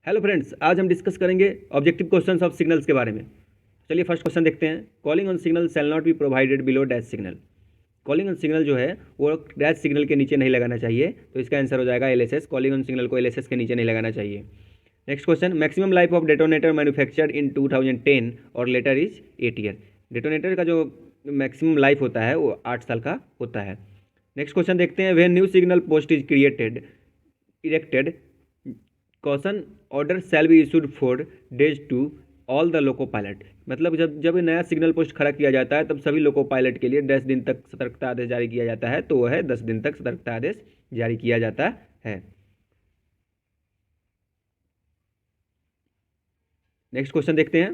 Hello friends, आज हम discuss करेंगे ऑब्जेक्टिव क्वेश्चंस ऑफ सिग्नल्स के बारे में। चलिए फर्स्ट क्वेश्चन देखते हैं। Calling on signal shall not be provided below dash signal. Calling on signal जो है वो डैश सिग्नल के नीचे नहीं लगाना चाहिए, तो इसका आंसर हो जाएगा एलएसएस। कॉलिंग ऑन सिग्नल को एलएसएस के नीचे नहीं लगाना चाहिए। Next question, maximum life of detonator manufactured in 2010 और लेटर इज 8 ईयर। डेटोनेटर का जो मैक्सिमम लाइफ होता है वो 8 साल का होता है। नेक्स्ट क्वेश्चन देखते हैं। When new signal post is created erected caution order shall be issued for days to all the loco pilot. मतलब जब जब नया सिग्नल पोस्ट खड़ा किया जाता है तब सभी लोको पायलट के लिए 10 दिन तक सतर्कता आदेश जारी किया जाता है, तो वह 10 दिन तक सतर्कता आदेश जारी किया जाता है। नेक्स्ट क्वेश्चन देखते हैं।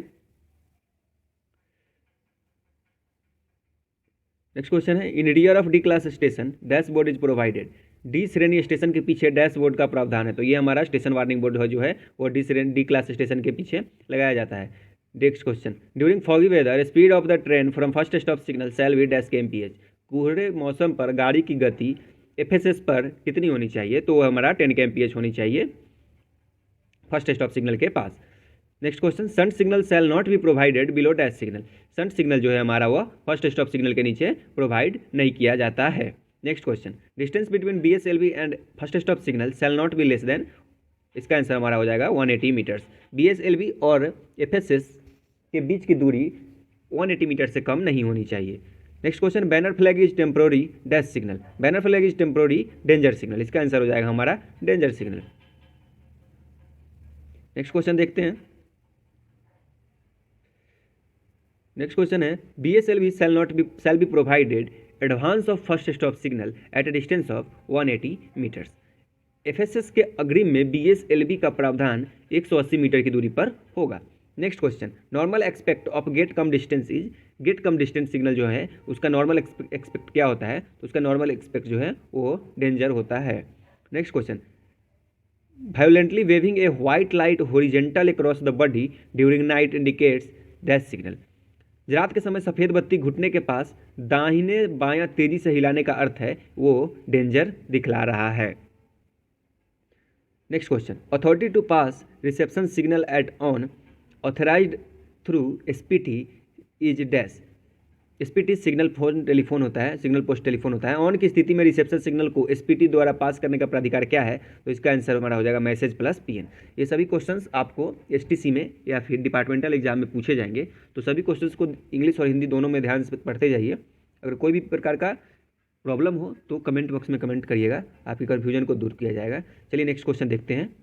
नेक्स्ट क्वेश्चन है, इन rear of D class station dashboard is provided. D श्रेणी स्टेशन के पीछे डैशबोर्ड का प्रावधान है, तो ये हमारा स्टेशन वार्निंग बोर्ड है जो है वो डी क्लास स्टेशन के पीछे लगाया जाता है। Next question, during foggy weather speed of the train from first stop signal shall be dash K MPH. कोहरे मौसम पर गाड़ी की गति एफएसएस पर कितनी होनी चाहिए, तो हमारा 10 के एमपीएच होनी चाहिए फर्स्ट स्टॉप सिग्नल के पास। Next question, shunt signal shall not be provided below dash signal. Shunt signal जो है हमारा वो फर्स्ट स्टॉप सिग्नल के नीचे प्रोवाइड नहीं किया जाता है। Next question, distance between BSLV and first stop signal shall not be less than. इसका आंसर हमारा हो जाएगा 180 मीटर्स। बीएसएलवी और एफएसएस के बीच की दूरी 180 मीटर से कम नहीं होनी चाहिए। Next question, banner flag is temporary dash signal. Banner flag is temporary danger signal. इसका आंसर हो जाएगा हमारा डेंजर सिग्नल। नेक्स्ट क्वेश्चन देखते हैं। नेक्स्ट क्वेश्चन है, BSLV shall be provided advance of first stop signal at a distance of 180 metres. FSS के अग्रिम में BSLV का प्रावधान 180 मीटर की दूरी पर होगा। Next question, normal expect of gate come distance is. Gate come distance signal जो है उसका नॉर्मल एक्सपेक्ट क्या होता है, तो उसका नॉर्मल एक्सपेक्ट जो है वो डेंजर होता है। Next question, violently waving a white light horizontal across the body during night indicates dash signal. रात के समय सफ़ेद बत्ती घुटने के पास दाहिने बायां तेजी से हिलाने का अर्थ है वो डेंजर दिखला रहा है। Next question, authority to pass reception signal at on authorised through SPT is dash. SPT signal phone telephone होता है, सिग्नल पोस्ट टेलीफोन होता है। ऑन की स्थिति में रिसेप्शन सिग्नल को एसपीटी द्वारा पास करने का प्राधिकार क्या है, तो इसका आंसर हमारा हो जाएगा मैसेज प्लस पीएन। ये सभी क्वेश्चंस आपको एसटीसी में या फिर डिपार्टमेंटल एग्जाम में पूछे जाएंगे, तो सभी क्वेश्चंस को इंग्लिश और हिंदी दोनों में ध्यान से पढ़ते जाइए। अगर कोई भी प्रकार का प्रॉब्लम हो तो कमेंट बॉक्स में कमेंट करिएगा, आपकी कन्फ्यूजन को दूर किया जाएगा। चलिए नेक्स्ट क्वेश्चन देखते हैं।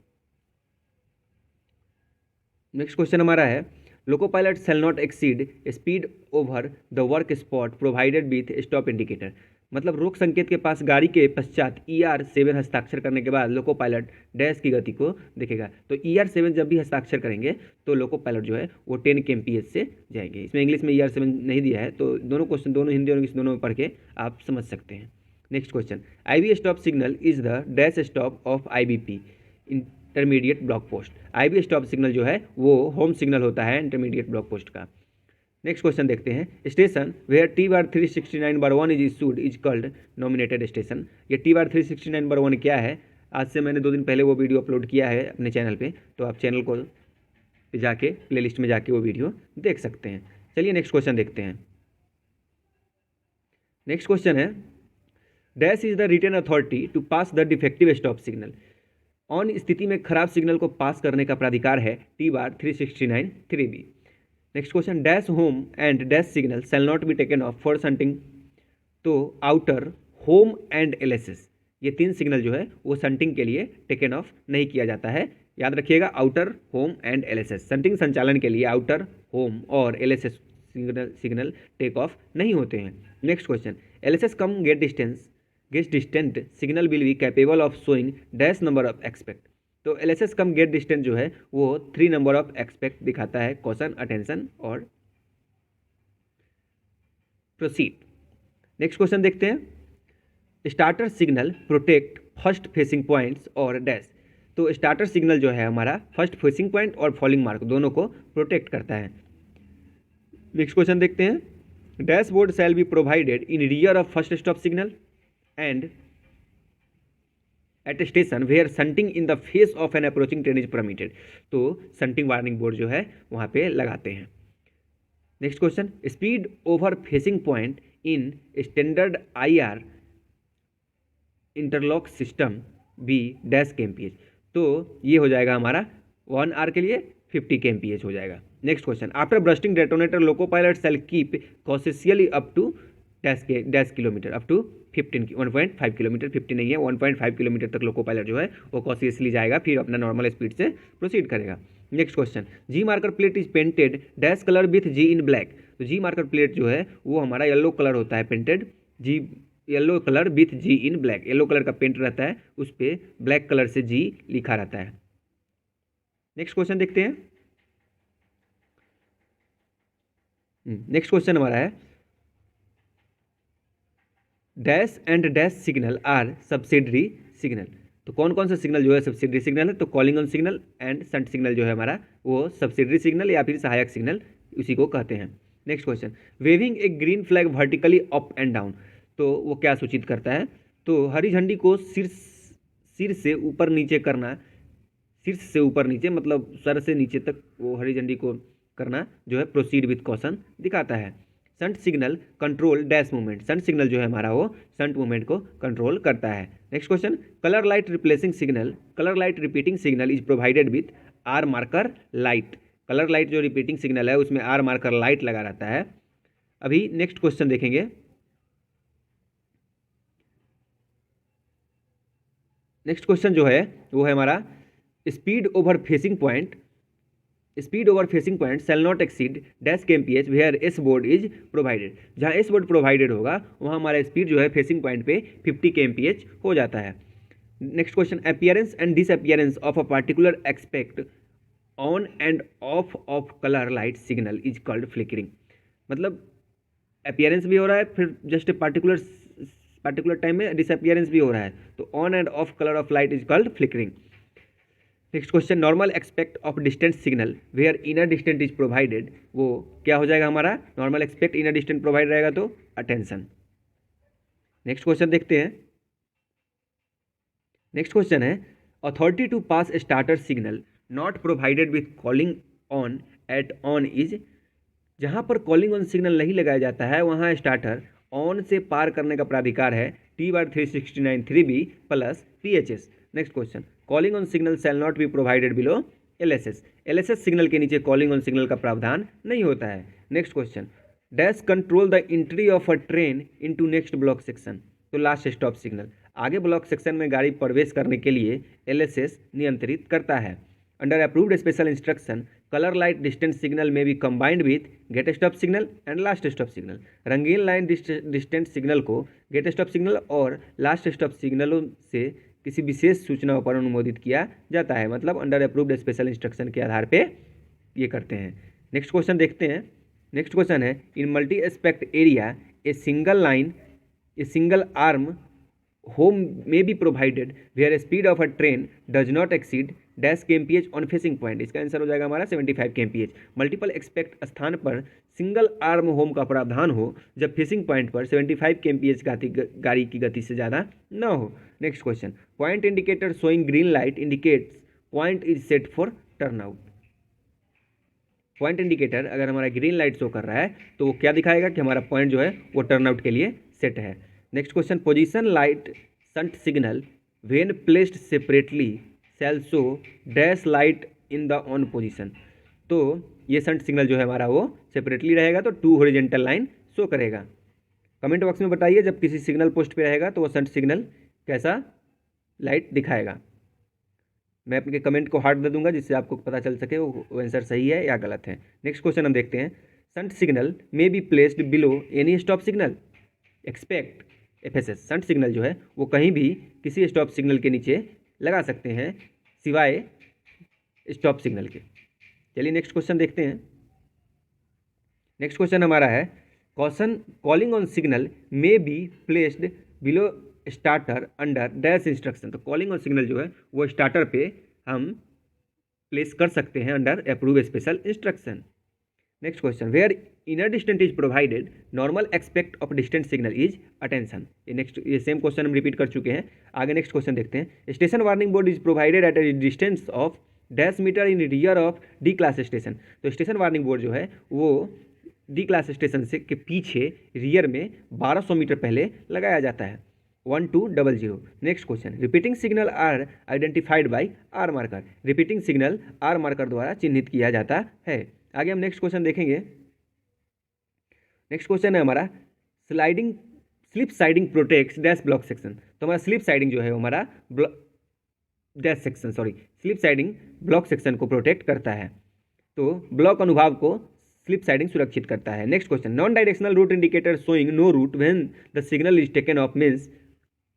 नेक्स्ट क्वेश्चन हमारा है, loco pilot shell not exceed speed over the work spot provided with stop indicator. मतलब रोक संकेत के पास गाड़ी के पश्चात ER7 हस्ताक्षर करने के बाद लोको पायलट डैश की गति को देखेगा। तो ER7 जब भी हस्ताक्षर करेंगे तो लोको पायलट जो है वो 10 kmph से जाएंगे। इसमें इंग्लिश में ER7 नहीं दिया है, तो दोनों क्वेश्चन दोनों हिंदी और इंग्लिश दोनों में पढ़ के आप समझ सकते हैं। Next question, IB stop signal is the dash stop of IBP intermediate block post. IB stop signal जो है वो होम सिग्नल होता है इंटरमीडिएट ब्लॉक पोस्ट का। नेक्स्ट क्वेश्चन देखते हैं, station where T/369/1 is issued is called nominated station. ये T/369/1 क्या है, आज से मैंने 2 दिन पहले वो वीडियो अपलोड किया है अपने चैनल पे, तो आप चैनल को जाके प्लेलिस्ट में जाके वो वीडियो देख सकते हैं। चलिए नेक्स्ट क्वेश्चन देखते हैं। नेक्स्ट क्वेश्चन है, dash is the written authority to pass the defective stop signal. On स्थिति में खराब सिग्नल को पास करने का प्राधिकार है T/369(3B). Next question, dash home and dash signal shall not be taken of for shunting. तो आउटर होम एंड एलएसएस ये 3 सिग्नल जो है वो संटिंग के लिए टेकन ऑफ नहीं किया जाता है। याद रखिएगा, outer home and LSS shunting संचालन के लिए आउटर होम और एलएसएस सिग्नल टेक ऑफ नहीं होते हैं। Next question, LSS come gate distant signal will be capable of showing dash number of expect. तो एलएसएस कम गेट डिस्टेंस जो है वो 3 नंबर ऑफ एक्सपेक्ट दिखाता है, कॉशन, अटेंशन और प्रोसीड। नेक्स्ट क्वेश्चन देखते हैं, starter signal protect first facing points और डैश। तो स्टार्टर सिग्नल जो है हमारा फर्स्ट फेसिंग पॉइंट और फॉलिंग मार्क दोनों को प्रोटेक्ट करता है। नेक्स्ट क्वेश्चन देखते हैं, dash board shall be provided in rear of first stop signal and at station where shunting in the face of an approaching train is permitted. तो shunting warning board जो है वहाँ पे लगाते हैं। Next question, speed over facing point in standard IR interlock system be dash kmph। तो ये हो जाएगा हमारा 1 आवर के लिए 50 kmph हो जाएगा। Next question, after bursting detonator loco pilot shall keep cautiously up to dash kilometre up to 1.5 kilometre, 50 नहीं है 1.5 किलोमीटर तक लोको पायलट जो है वो कॉशियसली जाएगा, फिर अपना नॉर्मल स्पीड से प्रोसीड करेगा। Next question, G marker plate is painted dash colour with G in black. तो जी मार्कर प्लेट जो है वो हमारा येलो कलर होता है, painted G yellow colour with G in black, yellow colour का पेंट रहता है, उस पर ब्लैक कलर से जी लिखा रहता है। नेक्स्ट क्वेश्चन देखते हैं। नेक्स्ट क्वेश्चन हमारा है dash and dash signal are subsidiary signal. तो कौन कौन सा सिग्नल जो है सब्सिडरी सिग्नल है? तो calling on signal and shunt signal जो है हमारा वो सब्सिडरी सिग्नल या फिर सहायक सिग्नल उसी को कहते हैं। Next question, waving a green flag vertically up and down. तो वो क्या सूचित करता है? तो हरी झंडी को सिर से ऊपर नीचे करना, शीर्ष से ऊपर नीचे मतलब सर से नीचे तक वो हरी झंडी को करना जो है प्रोसीड विथ कॉशन दिखाता है। Shunt signal control dash movement, shunt signal जो है हमारा वो संट मूवमेंट को कंट्रोल करता है। Next question, colour light replacing signal, colour light repeating signal is provided with R marker light. Colour light जो रिपीटिंग सिग्नल है उसमें आर मार्कर लाइट लगा रहता है। अभी नेक्स्ट क्वेश्चन देखेंगे। नेक्स्ट क्वेश्चन जो है वो है हमारा speed over facing point, speed over facing point shall not exceed dash kmph where S board is provided. जहाँ एस बोर्ड प्रोवाइडेड होगा वहाँ हमारा स्पीड जो है फेसिंग पॉइंट पे 50 kmph हो जाता है। Next question, appearance and disappearance of a particular aspect on and off colour light signal is called flickering. मतलब अपीयरेंस भी हो रहा है, फिर जस्ट पार्टिकुलर टाइम में डिसअपीयरेंस भी हो रहा है, तो on and off colour of light is called flickering. Next question, normal expect of distance signal where inner distance is provided, वो क्या हो जाएगा हमारा? Normal aspect inner distance provide रहेगा तो अटेंशन। नेक्स्ट क्वेश्चन देखते हैं। नेक्स्ट क्वेश्चन है authority to pass starter signal not provided with calling on at on is. जहाँ पर कॉलिंग ऑन सिग्नल नहीं लगाया जाता है वहाँ स्टार्टर ऑन से पार करने का प्राधिकार है T/369 3B plus PHS। Next question, calling on signal shall not be provided below LSS। LSS signal के नीचे कॉलिंग ऑन सिग्नल का प्रावधान नहीं होता है। Next question, dash control the entry of a train into next block section. तो last stop signal, आगे block section में गाड़ी प्रवेश करने के लिए LSS नियंत्रित करता है। Under approved special instruction colour light distance signal में भी combined with gate stop signal and last stop signal. रंगीन लाइन डिस्टेंस सिग्नल को गेट स्टॉप सिग्नल और लास्ट स्टॉप सिग्नलों से किसी विशेष सूचनाओं पर अनुमोदित किया जाता है, मतलब अंडर अप्रूव्ड स्पेशल इंस्ट्रक्शन के आधार पे ये करते हैं। नेक्स्ट क्वेश्चन देखते हैं। नेक्स्ट क्वेश्चन है in multi aspect area a single line a single arm home may be provided where speed of a train does not exceed dash kmph on facing point. इसका answer हो जाएगा हमारा 75 kmph। Multiple expect स्थान पर single arm home का प्रावधान हो जब फेसिंग पॉइंट पर 75 kmph गाड़ी की गति से ज़्यादा न हो। Next question, point indicator showing green light indicates point is set for turn out. Point indicator अगर हमारा ग्रीन लाइट शो कर रहा है तो वो क्या दिखाएगा कि हमारा पॉइंट जो है वो टर्न आउट के लिए सेट है। Next question, position light shunt signal when placed separately shall show dash light in the on position. तो ये शंट सिग्नल जो है हमारा वो सेपरेटली रहेगा तो 2 हॉरिजॉन्टल लाइन शो करेगा। कमेंट बॉक्स में बताइए जब किसी सिग्नल पोस्ट पे रहेगा तो वो शंट सिग्नल कैसा लाइट दिखाएगा। मैं अपने कमेंट को हार्ट दे दूंगा जिससे आपको पता चल सके वो आंसर सही है या गलत है। नेक्स्ट क्वेश्चन हम देखते हैं, shunt signal may be placed below any stop signal expect FSS। Shunt signal जो है वो कहीं भी किसी स्टॉप सिग्नल के नीचे लगा सकते हैं सिवाय स्टॉप सिग्नल के। चलिए नेक्स्ट क्वेश्चन देखते हैं। नेक्स्ट क्वेश्चन हमारा है question, calling on signal may be placed below starter under dash instruction. तो कॉलिंग ऑन सिग्नल जो है वो स्टार्टर पे हम प्लेस कर सकते हैं under approve special instruction. Next question, where inner distance is provided normal expect of distance signal is attention. ये सेम क्वेश्चन हम रिपीट कर चुके हैं। आगे नेक्स्ट क्वेश्चन देखते हैं। Station warning board is provided at a distance of dash metre in rear of D class station. तो station warning board जो है वो डी क्लास स्टेशन से के पीछे रियर में 1200 मीटर पहले लगाया जाता है। 1200। Next question, repeating signal are identified by R marker. Repeating signal R marker द्वारा चिन्हित किया जाता है। आगे हम नेक्स्ट क्वेश्चन देखेंगे। नेक्स्ट क्वेश्चन है हमारा slip siding protects dash block section. तो हमारा स्लिप साइडिंग जो है वो हमारा स्लिप साइडिंग ब्लॉक सेक्शन को प्रोटेक्ट करता है। तो ब्लॉक अनुभाग को स्लिप साइडिंग सुरक्षित करता है। Next question, non directional route indicator showing no route when the signal is taken off means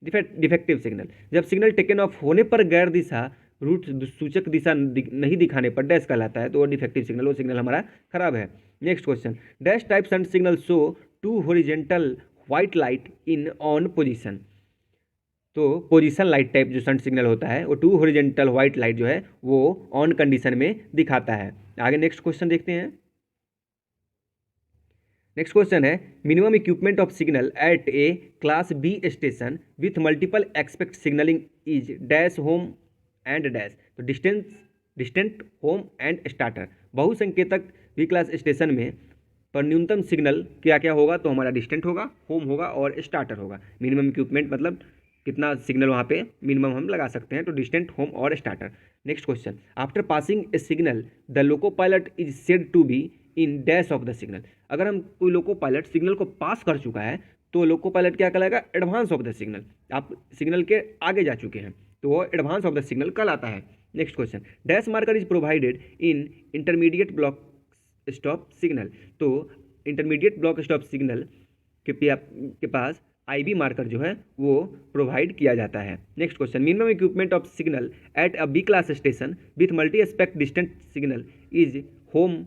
defective signal. जब सिग्नल टेकन ऑफ होने पर गैर दिशा रूट सूचक दिशा नहीं दिखाने पर डैश कहलाता है, तो वो डिफेक्टिव सिग्नल, वो सिग्नल हमारा खराब है। Next question, dash type shunt signal show 2 horizontal white light in on position. तो पोजीशन लाइट टाइप जो शंट सिग्नल होता है वो 2 हॉरिजॉन्टल व्हाइट लाइट जो है वो ऑन कंडीशन में दिखाता है। आगे नेक्स्ट क्वेश्चन देखते हैं। नेक्स्ट क्वेश्चन है, minimum equipment of signal at A class B station with multiple aspect signalling is dash home and dash. तो डिस्टेंट होम एंड स्टार्टर। बहुसंकेतक बी क्लास स्टेशन में पर न्यूनतम सिग्नल क्या क्या होगा, तो हमारा डिस्टेंट होगा, होम होगा और स्टार्टर होगा। मिनिमम इक्विपमेंट मतलब कितना सिग्नल वहाँ पे मिनिमम हम लगा सकते हैं, तो डिस्टेंट, होम और starter. Next question, after passing a signal the loco pilot is said to be in dash of the signal. अगर हम कोई लोको पायलट सिग्नल को पास कर चुका है तो लोको पायलट क्या कहलाएगा, एडवांस ऑफ द सिग्नल। आप सिग्नल के आगे जा चुके हैं तो वो एडवांस ऑफ द सिग्नल कहलाता है। Next question, dash marker is provided in intermediate block stop signal. तो इंटरमीडिएट ब्लॉक स्टॉप सिग्नल के पास आईबी मार्कर जो है वो प्रोवाइड किया जाता है। Next question, minimum equipment of signal at a B class station with multi aspect distant signal is home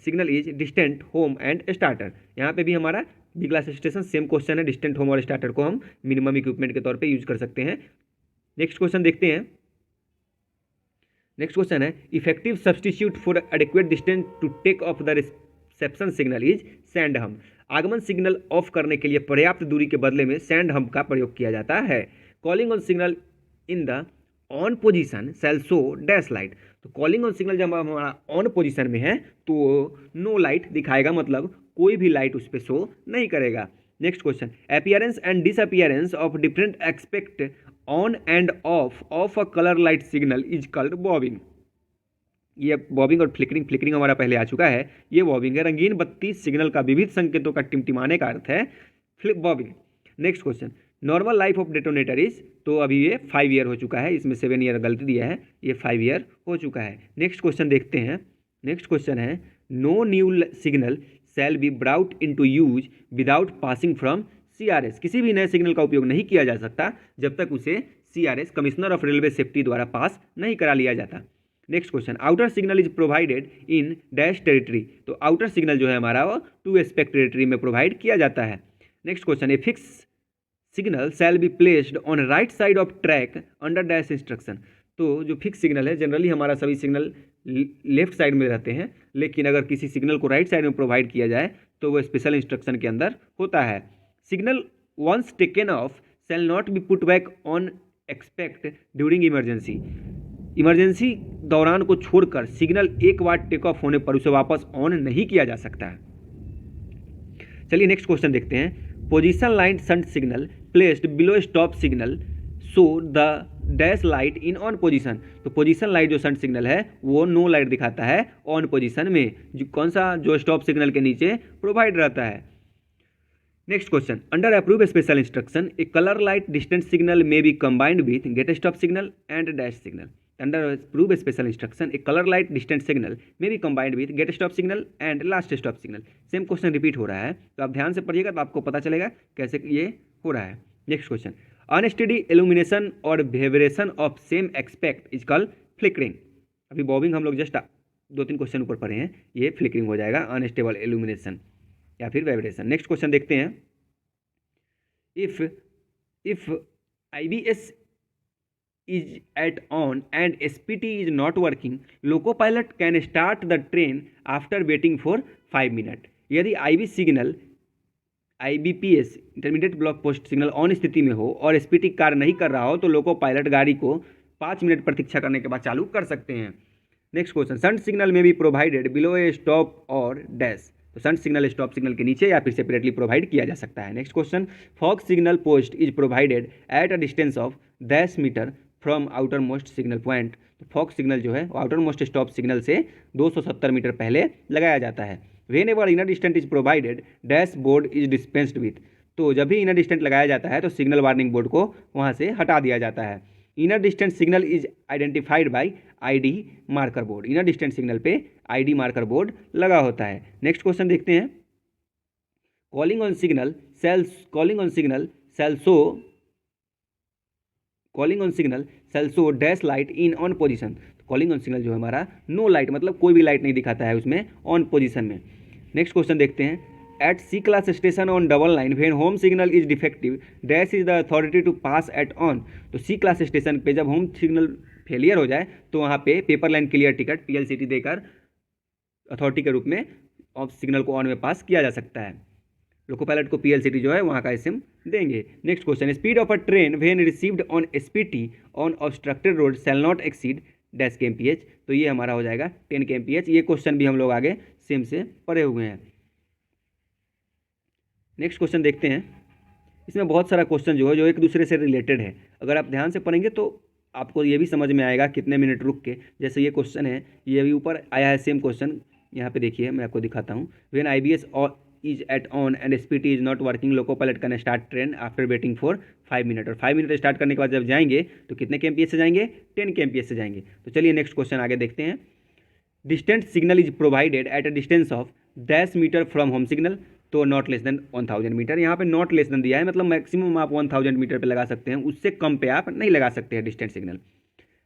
signal is distant, home and starter. यहाँ पे भी हमारा B class station same question है, डिस्टेंट, होम और starter को हम minimum equipment के तौर पे यूज कर सकते हैं। नेक्स्ट क्वेश्चन देखते हैं। नेक्स्ट क्वेश्चन है, effective substitute for adequate distance to take off the reception signal is sand hump. आगमन सिग्नल ऑफ करने के लिए पर्याप्त दूरी के बदले में सैंड हम्प का प्रयोग किया जाता है। Calling on signal in the on position shall show dash light. तो कॉलिंग ऑन सिग्नल जब हमारा ऑन पोजीशन में है तो नो लाइट दिखाएगा, मतलब कोई भी लाइट उस पर शो नहीं करेगा। Next question, appearance and disappearance of different expect on and of a colour light signal is called bobbing. ये बॉबिंग और फ्लिकरिंग हमारा पहले आ चुका है, ये बॉबिंग है। रंगीन बत्ती सिग्नल का विविध संकेतों का टिमटिमाने का अर्थ है flip bobbing. Next question, normal life of detonator is. तो अभी ये 5 ईयर हो चुका है, इसमें 7 ईयर गलती दिया है, ये 5 ईयर हो चुका है। नेक्स्ट क्वेश्चन देखते हैं। नेक्स्ट क्वेश्चन है, no new signal shall be brought into use without passing from CRS। किसी भी नए सिग्नल का उपयोग नहीं किया जा सकता जब तक उसे CRS commissioner of railway safety द्वारा पास नहीं करा लिया जाता। Next question, outer signal is provided in dash territory. तो आउटर सिग्नल जो है हमारा वो 2 एस्पेक्ट टेरिटरी में प्रोवाइड किया जाता है। Next question, a fix signal shall be placed on right side of track under dash instruction. तो जो फिक्स सिग्नल है, जनरली हमारा सभी सिग्नल लेफ्ट साइड में रहते हैं, लेकिन अगर किसी सिग्नल को राइट साइड में प्रोवाइड किया जाए तो वो स्पेशल इंस्ट्रक्शन के अंदर होता है। Signal once taken off shall not be put back on except during emergency. Emergency दौरान को छोड़कर सिग्नल एक बार टेक ऑफ होने पर उसे वापस ऑन नहीं किया जा सकता है। चलिए नेक्स्ट क्वेश्चन देखते हैं। Position line shunt signal placed below stop signal so the dash light in on position. तो पोजीशन लाइट जो शंट सिग्नल है वो नो लाइट दिखाता है ऑन पोजीशन में, जो कौन सा, जो स्टॉप सिग्नल के नीचे प्रोवाइड रहता है। Next question, under approve special instruction a colour light distant signal may be combined with gate stop signal and dash signal. Under approve special instruction a colour light distant signal may be combined with gate stop signal and last stop signal. Same question repeat हो रहा है, तो आप ध्यान से पढ़िएगा तो आपको पता चलेगा कैसे ये हो रहा है। नेक्स्ट क्वेश्चन, अनस्टेडी इल्यूमिनेशन और variation of same expect is called flickering. अभी बॉबिंग हम लोग जस्ट 2-3 क्वेश्चन ऊपर पढ़े हैं, ये फ्लिकरिंग हो जाएगा, अनस्टेबल इल्यूमिनेशन या फिर वाइब्रेशन। नेक्स्ट क्वेश्चन देखते हैं। If IBS is at on and SPT is not working, loco pilot can start the train after waiting for 5 minutes. यदि IB signal IBPS intermediate block post signal on स्थिति में हो और SPT कार्य नहीं कर रहा हो तो लोको पायलट गाड़ी को 5 मिनट प्रतीक्षा करने के बाद चालू कर सकते हैं। नेक्स्ट क्वेश्चन, शंट सिग्नल में भी प्रोवाइडेड बिलो ए स्टॉप और डैश। तो शंट सिग्नल स्टॉप सिग्नल के नीचे या फिर सेपरेटली प्रोवाइड किया जा सकता है। Next question, fog signal post is provided at a distance of 10 metre from outermost signal point. तो फॉग सिग्नल जो है आउटर मोस्ट स्टॉप सिग्नल से 270 मीटर पहले लगाया जाता है। When ever inner distant is provided dash board is dispensed with. तो जब भी इनर डिस्टेंट लगाया जाता है तो सिग्नल वार्निंग बोर्ड को वहाँ से हटा दिया जाता है। Inner distant signal is identified by ID marker board. Inner distant signal पे ID मार्कर बोर्ड लगा होता है। नेक्स्ट क्वेश्चन देखते हैं, calling on signal shall show dash light in on position. Calling on signal जो है हमारा नो लाइट मतलब कोई भी लाइट नहीं दिखाता है उसमें ऑन पोजीशन में। नेक्स्ट क्वेश्चन देखते हैं, at C class station on double line when home signal is defective dash is the authority to pass at on. तो C क्लास स्टेशन पे जब होम सिग्नल फेलियर हो जाए तो वहाँ पे paper line clear ticket PLCT देकर authority के रूप में सिग्नल को ऑन में पास किया जा सकता है। लोको पायलट को PLCT जो है वहाँ का SM देंगे। Next question, speed of a train when received on SPT on obstructed road shell not exceed dash kmph। तो ये हमारा हो जाएगा 10 kmph। ये क्वेश्चन भी हम लोग आगे सेम से पढ़े हुए हैं। नेक्स्ट क्वेश्चन देखते हैं, इसमें बहुत सारा क्वेश्चन जो है जो एक दूसरे से रिलेटेड है। अगर आप ध्यान से पढ़ेंगे तो आपको ये भी समझ में आएगा कितने मिनट रुक के। जैसे ये क्वेश्चन है, ये अभी ऊपर आया है सेम क्वेश्चन, यहाँ पे देखिए मैं आपको दिखाता हूँ। When IBS is at on and SPT is not working loco pilot can start train after waiting for 5 minute. और 5 मिनट स्टार्ट करने के बाद जब जाएंगे तो कितने kmph से जाएंगे, 10 kmph से जाएंगे। तो चलिए नेक्स्ट क्वेश्चन आगे देखते हैं, distant signal is provided at a distance of 10 metre from home signal. तो नॉट लेस देन 1000 मीटर, यहाँ पे नॉट लेस देन दिया है मतलब मैक्सिमम आप 1000 मीटर पे लगा सकते हैं, उससे कम पे आप नहीं लगा सकते हैं डिस्टेंट सिग्नल।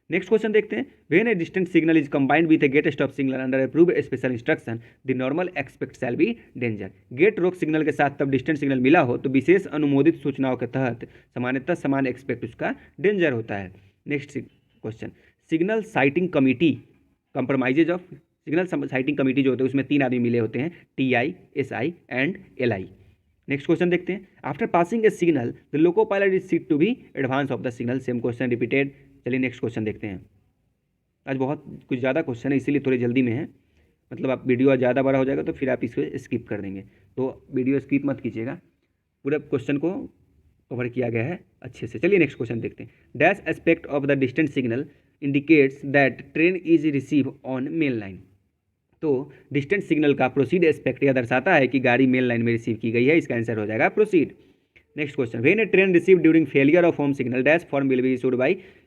नेक्स्ट क्वेश्चन देखते हैं, when a distant signal is combined with a gate stop signal under approved special instruction the normal aspect shall be danger. Gate रोक सिग्नल के साथ तब डिस्टेंट सिग्नल मिला हो तो विशेष अनुमोदित सूचनाओं के तहत सामान्यतः समान एक्सपेक्ट उसका डेंजर होता है। Next question, signal sighting committee compromises of. Signal sighting committee जो होते हैं उसमें 3 आदमी मिले होते हैं, TI, SI and LI। Next question देखते हैं, after passing a signal the loco pilot is said to be advance of the signal. Same question repeated. चलिए नेक्स्ट क्वेश्चन देखते हैं। आज बहुत कुछ ज़्यादा क्वेश्चन है इसीलिए थोड़ी जल्दी में है, मतलब आप वीडियो ज़्यादा बड़ा हो जाएगा तो फिर आप इसको स्किप कर देंगे, तो वीडियो स्किप मत कीजिएगा, पूरा क्वेश्चन को कवर किया गया है अच्छे से। चलिए नेक्स्ट क्वेश्चन देखते हैं, dash aspect of the distant signal indicates that train is receive on main line. तो डिस्टेंस सिग्नल का प्रोसीड एस्पेक्ट यह दर्शाता है कि गाड़ी मेन लाइन में रिसीव की गई है, इसका आंसर हो जाएगा proceed. Next question, when a train receive during failure of home signal dash form will be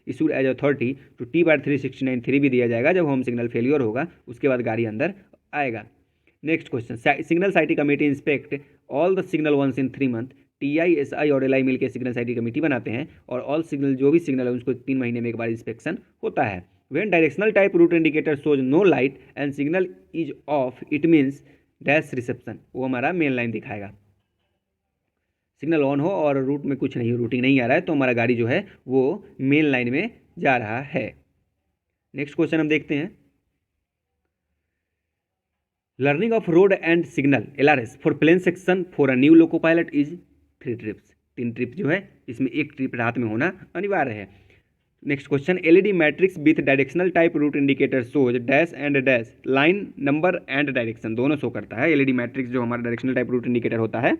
issued as authority to T/369(3) भी दिया जाएगा जब होम सिग्नल फेलियर होगा, उसके बाद गाड़ी अंदर आएगा। Next question, signal sighting committee inspect all the signal once in 3 month. TI, SI और LI मिलकर सिग्नल साइटिंग कमेटी बनाते हैं और ऑल सिग्नल जो भी सिग्नल है उसको 3 महीने में एक बार इंस्पेक्शन होता है। When directional type route indicator shows no light and signal is off, it means dash reception। वो हमारा मेन लाइन दिखाएगा। सिग्नल ऑन हो और रूट में कुछ नहीं, रूटिंग नहीं आ रहा है तो हमारा गाड़ी जो है वो मेन लाइन में जा रहा है। नेक्स्ट क्वेश्चन हम देखते हैं, learning of road and signal LRS for plain section for a new loco pilot is 3 trips. 3 trip जो है इसमें 1 ट्रिप रात में होना अनिवार्य है। Next question, LED matrix with directional type route indicator shows dash and dash line number and direction, दोनों show करता है। LED मैट्रिक्स जो हमारा डायरेक्शनल टाइप रूट इंडिकेटर होता है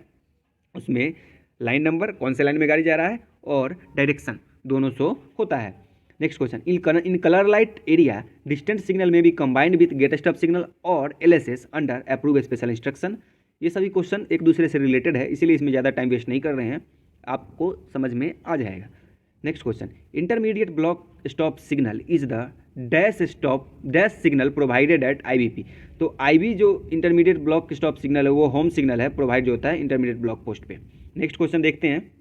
उसमें लाइन नंबर, कौन से लाइन में गाड़ी जा रहा है, और डायरेक्शन दोनों शो होता है। Next question, in colour light area distant signal में भी combined with gate stop signal और LSS under approve special instruction. ये सभी क्वेश्चन एक दूसरे से रिलेटेड है इसीलिए इसमें ज़्यादा टाइम वेस्ट नहीं कर रहे हैं, आपको समझ में आ जाएगा। Next question, intermediate block stop signal is the dash signal provided eight IBP। तो IB जो इंटरमीडिएट ब्लॉक स्टॉप सिग्नल है वो होम सिग्नल है प्रोवाइड जो होता है इंटरमीडिएट ब्लॉक पोस्ट पे। नेक्स्ट क्वेश्चन देखते हैं,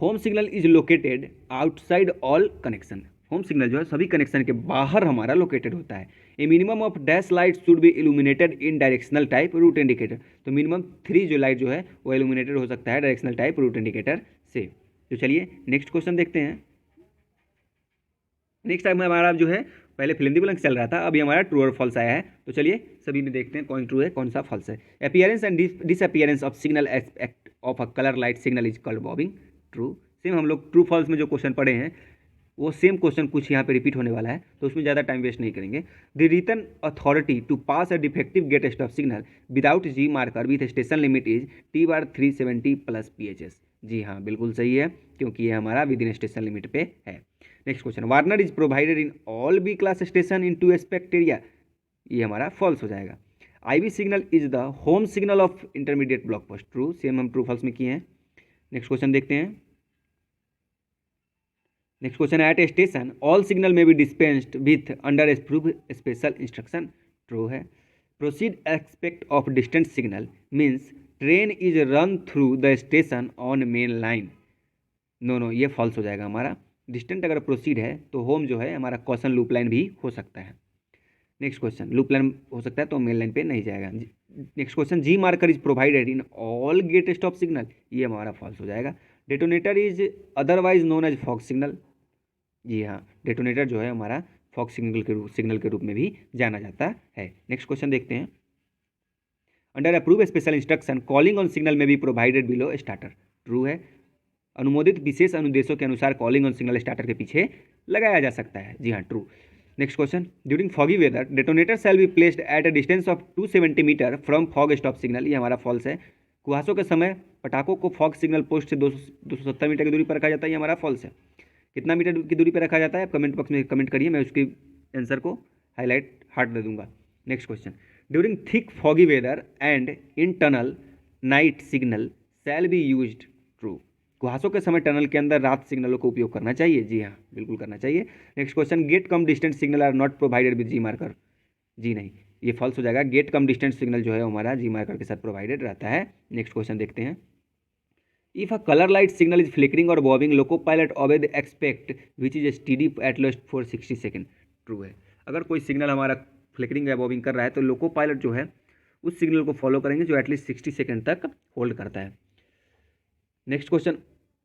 home signal is located outside all connection. Home signal जो है सभी कनेक्शन के बाहर हमारा लोकेटेड होता है। A minimum of dash light should be illuminated in directional type route indicator. तो मिनिमम 3 जो लाइट जो है वो इल्यूमिनेटेड हो सकता है डायरेक्शनल टाइप रूट इंडिकेटर से। तो चलिए नेक्स्ट क्वेश्चन देखते हैं, नेक्स्ट टाइम हमारा जो है पहले फिल इन द ब्लैंक्स चल रहा था, अभी हमारा ट्रू और फॉल्स आया है। तो चलिए सभी में देखते हैं कौन ट्रू है कौन सा फॉल्स है। Appearance and disappearance of signal aspect of a colour light signal is called bobbing. True. Same हम लोग ट्रू फॉल्स में जो क्वेश्चन पढ़े हैं वो सेम क्वेश्चन कुछ यहाँ पे रिपीट होने वाला है, तो उसमें ज़्यादा टाइम वेस्ट नहीं करेंगे। The written authority to pass a defective gate stop signal without G marker with station limit is T/370 plus PHS। जी हाँ, बिल्कुल सही है, क्योंकि ये हमारा विद इन स्टेशन लिमिट पे है। Next question, warner is provided in all B class station in two aspect area. ये हमारा फॉल्स हो जाएगा। IB signal is the home signal of intermediate block post. True. Same हम true false में किए हैं। नेक्स्ट क्वेश्चन देखते हैं। Next question, at a station all signal may be dispensed with under approve special instruction. True है। Proceed aspect of distance signal means train is run through the station on main line. No, ये false हो जाएगा हमारा। Distant अगर proceed है तो home जो है हमारा कॉशन लूप लाइन भी हो सकता है। नेक्स्ट क्वेश्चन, लूप लाइन हो सकता है तो मेन लाइन पे नहीं जाएगा। Next question, G marker is provided in all gate stop signal. ये हमारा फॉल्स हो जाएगा। Detonator is otherwise known as fog signal. जी हाँ, डेटोनेटर जो है हमारा फॉग सिग्नल के रूप में भी जाना जाता है। नेक्स्ट क्वेश्चन देखते हैं। Under approve special instruction calling on signal में भी प्रोवाइडेड बिलो स्टार्टर। ट्रू है। अनुमोदित विशेष अनुदेशों के अनुसार कॉलिंग ऑन सिग्नल स्टार्टर के पीछे लगाया जा सकता है। जी हाँ, true. Next question, during foggy weather detonator shall be placed at a distance of 270 metre from fog stop signal. ये हमारा फॉल्स है। कुहासों के समय पटाखों को फॉग सिग्नल पोस्ट से 270 मीटर की दूरी पर रखा जाता है। ये हमारा फॉल्स है। कितना मीटर की दूरी पर रखा जाता है, कमेंट बॉक्स में कमेंट करिए, मैं उसके आंसर को हाईलाइट हार्ट दे दूंगा। Next question, during thick foggy weather and in tunnel night signal shall be used. True. कुहासों के समय टनल के अंदर रात सिग्नलों का उपयोग करना चाहिए। जी हाँ, बिल्कुल करना चाहिए। Next question, gate come distance signal are not provided with G marker. जी नहीं, ये फॉल्स हो जाएगा। गेट कम डिस्टेंस सिग्नल जो है हमारा जी मार्कर के साथ प्रोवाइडेड रहता है। नेक्स्ट क्वेश्चन देखते हैं। If a colour light signal is flickering और bobbing loco pilot obey the aspect which is steady at least for 60 second. True है। अगर कोई सिग्नल हमारा फ्लिकरिंग या बॉबिंग कर रहा है तो लोको पायलट जो है उस सिग्नल को फॉलो करेंगे जो एटलीस्ट 60 सेकेंड तक होल्ड करता है। Next question,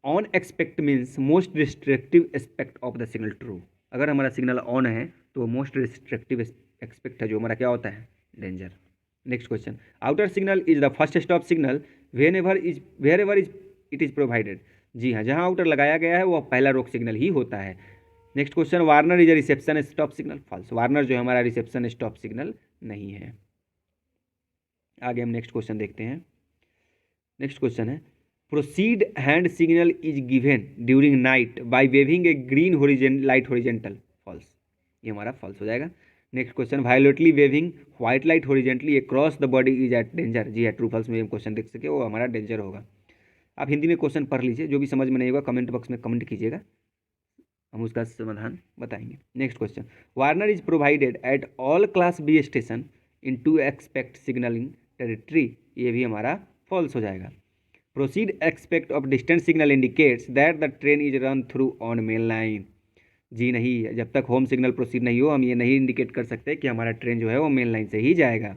on expect means most restrictive aspect of the signal. True. अगर हमारा सिग्नल ऑन है तो मोस्ट रिस्ट्रिक्टिव एक्सपेक्ट है जो हमारा क्या होता है, danger. Next question, outer signal is the first stop signal wherever is it is provided. जी हाँ, जहाँ आउटर लगाया गया है वो पहला रोक सिग्नल ही होता है। Next question, warner is a reception stop signal. False. Warner जो है हमारा रिसेप्शन स्टॉप सिग्नल नहीं है। आगे हम नेक्स्ट क्वेश्चन देखते हैं। नेक्स्ट क्वेश्चन है, proceed hand signal is given during night by waving a green light horizontal. False. ये हमारा फॉल्स हो जाएगा। Next question, violently waving white light horizontally across the body is at danger. जी है, true false में हम question देख सके वो हमारा डेंजर होगा। आप हिंदी में क्वेश्चन पढ़ लीजिए, जो भी समझ में नहीं होगा कमेंट बॉक्स में कमेंट कीजिएगा, हम उसका समाधान बताएंगे। Next question, warner is provided at all class B station in two aspect signalling territory. ये भी हमारा फॉल्स हो जाएगा। Proceed aspect of distance signal indicates that the train is run through on main line. जी नहीं, जब तक home signal proceed नहीं हो हम ये नहीं इंडिकेट कर सकते कि हमारा ट्रेन जो है वो मेन लाइन से ही जाएगा।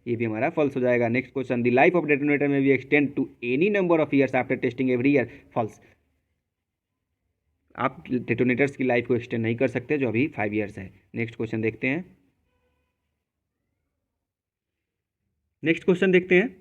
ये भी हमारा फॉल्स हो जाएगा। Next question, the life of detonator may be extend to any number of years after testing every year. False. आप डेटोनेटर्स की लाइफ को एक्सटेंड नहीं कर सकते जो अभी 5 ईयर्स है। नेक्स्ट क्वेश्चन देखते हैं। नेक्स्ट क्वेश्चन देखते हैं।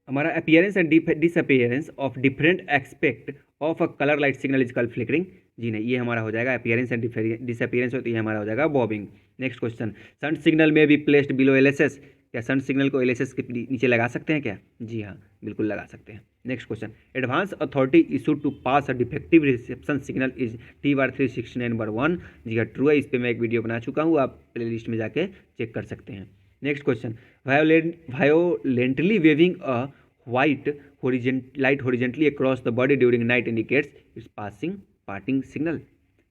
हमारा appearance and disappearance of different aspect of a colour light signal is called flickering. जी नहीं, ये हमारा हो जाएगा अपीयरेंस एंड डिसअपीयरेंस होती है, हमारा हो जाएगा bobbing. Next question, shunt signal में भी प्लेस्ड बिलो LSS। क्या सन सिग्नल को LSS के नीचे लगा सकते हैं क्या? जी हाँ, बिल्कुल लगा सकते हैं। Next question, advance authority issue to pass a defective reception signal is T/369(1). जी हाँ, ट्रू है। इस पर मैं एक वीडियो बना चुका हूँ, आप प्ले लिस्ट में जाके चेक कर सकते हैं। Next question, violently waving a white light horizontally across the body during night indicates its parting signal।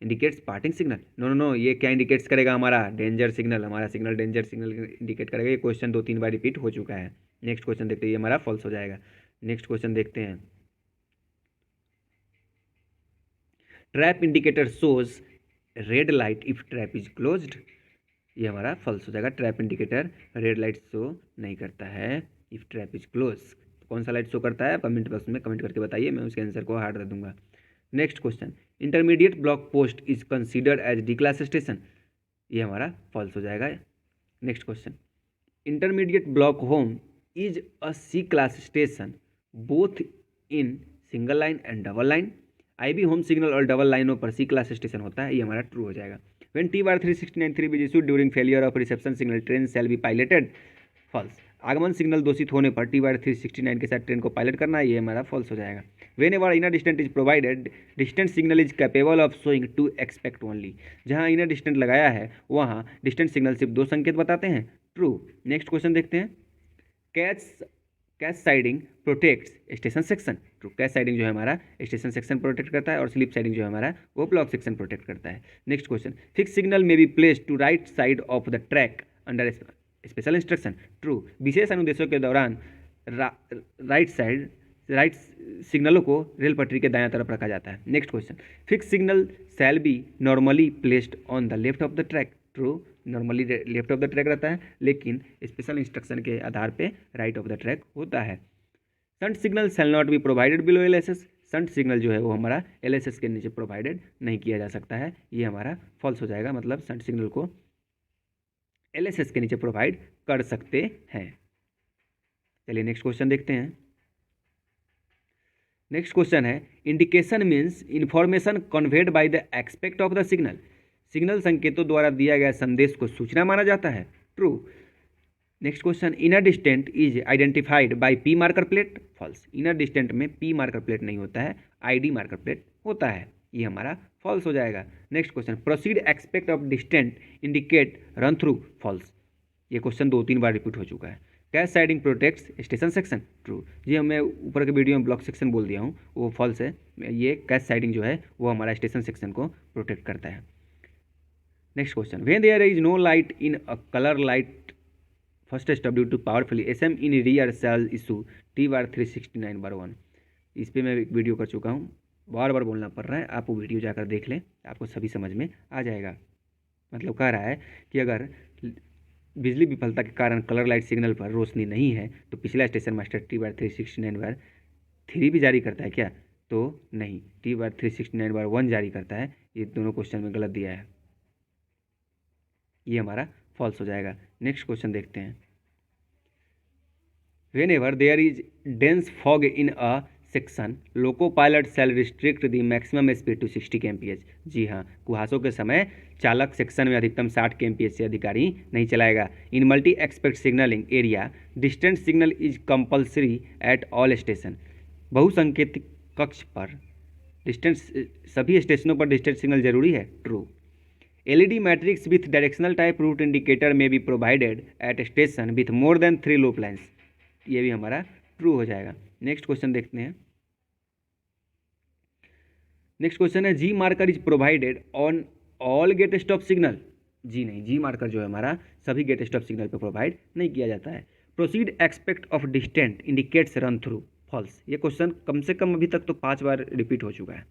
Indicates parting signal. No, ये क्या इंडिकेट्स करेगा, हमारा डेंजर सिग्नल। हमारा सिग्नल डेंजर सिग्नल इंडिकेट करेगा। ये क्वेश्चन 2-3 बार रिपीट हो चुका है। नेक्स्ट क्वेश्चन देखते हैं, ये हमारा फॉल्स हो जाएगा। नेक्स्ट क्वेश्चन देखते हैं, trap indicator shows red light if trap is closed. ये हमारा फॉल्स हो जाएगा। Trap indicator red light show नहीं करता है इफ ट्रैप इज क्लोज। कौन सा लाइट शो करता है, कमेंट बॉक्स में कमेंट करके बताइए, मैं उसके आंसर को हार्ड दे दूंगा। Next question, intermediate block post is considered as D class station, ये हमारा फॉल्स हो जाएगा। Next question, intermediate block home is a C class station both in single line and double line. IB home signal और double लाइनों पर सी class station होता है, ये हमारा ट्रू हो जाएगा। When T bar 369 3 is issued during failure of reception signal train shall be piloted, false. आगमन सिग्नल दोषित होने पर टी बार 369 के साथ ट्रेन को पायलट करना है, ये हमारा फॉल्स हो जाएगा। Whenever inner distance is provided distance signal is capable of showing to expect only. जहाँ इनर डिस्टेंस लगाया है वहाँ डिस्टेंस सिग्नल सिर्फ 2 संकेत बताते हैं, ट्रू। नेक्स्ट क्वेश्चन देखते हैं, catch siding protects station section, true. Catch siding जो है हमारा स्टेशन सेक्शन प्रोटेक्ट करता है और स्लिप साइडिंग जो है हमारा वो ब्लॉक सेक्शन प्रोटेक्ट करता है। Next question, fix signal may be placed to right side of the track under special instruction, true. विशेष अनुदेशों के दौरान राइट सिग्नलों को रेल पटरी के दायां तरफ रखा जाता है। Next question, fix signal shall B normally placed on the left of the track, true. Normally left of the track रहता है, लेकिन स्पेशल इंस्ट्रक्शन के आधार पे राइट ऑफ द ट्रैक होता है। Shunt signal shall not be provided below LSS, shunt signal जो है वो हमारा एलएसएस के नीचे प्रोवाइडेड नहीं किया जा सकता है, ये हमारा फॉल्स हो जाएगा। मतलब शंट सिग्नल को एलएसएस के नीचे प्रोवाइड कर सकते हैं। चलिए नेक्स्ट क्वेश्चन देखते हैं। नेक्स्ट क्वेश्चन है, indication means information conveyed by the expect of the signal. Signal संकेतों द्वारा दिया गया संदेश को सूचना माना जाता है, true. Next question, inner distant is identified by P marker plate, false. Inner distant में पी मार्कर प्लेट नहीं होता है, आईडी मार्कर प्लेट होता है, ये हमारा फॉल्स हो जाएगा। Next question, proceed aspect of distant indicate run through, false. ये क्वेश्चन 2-3 बार रिपीट हो चुका है। Catch siding protects station section, true. जी मैं ऊपर के वीडियो में ब्लॉक सेक्शन बोल दिया हूँ, वो फॉल्स है। ये कैच साइडिंग जो है वो हमारा स्टेशन सेक्शन को प्रोटेक्ट करता है। Next question, when there is no light in a colour light first stop due to powerful SM in rear shall issue T bar 369/1। इस पर मैं वीडियो कर चुका हूँ, बार बार बोलना पड़ रहा है, आप वो वीडियो जाकर देख लें, आपको सभी समझ में आ जाएगा। मतलब कह रहा है कि अगर बिजली विफलता के कारण कलर लाइट सिग्नल पर रोशनी नहीं है तो पिछला स्टेशन मास्टर टी बार 369/3 भी जारी करता है क्या? तो नहीं, टी बार 369/1 जारी करता है। ये दोनों क्वेश्चन में गलत दिया है, ये हमारा फॉल्स हो जाएगा। नेक्स्ट क्वेश्चन देखते हैं, whenever there is dense fog in a section loco pilot shall restrict the maximum speed to 60 kmph। जी हाँ, कुहासों के समय चालक सेक्शन में अधिकतम 60 kmph से अधिक गाड़ी नहीं चलाएगा। In multi aspect signalling area distance signal is compulsory at all station. बहुसंकेतिक कक्ष पर डिस्टेंस, सभी स्टेशनों पर डिस्टेंस सिग्नल जरूरी है, true. LED matrix with directional type route indicator may be provided at station with more than 3 loop lines, ये भी हमारा ट्रू हो जाएगा। नेक्स्ट क्वेश्चन देखते हैं। नेक्स्ट क्वेश्चन है, G marker is provided on all gate stop signal. जी नहीं, जी मार्कर जो है हमारा सभी गेट स्टॉप सिग्नल पर प्रोवाइड नहीं किया जाता है। Proceed aspect of distant indicates run through, false. ये क्वेश्चन कम से कम अभी तक तो 5 बार रिपीट हो चुका है।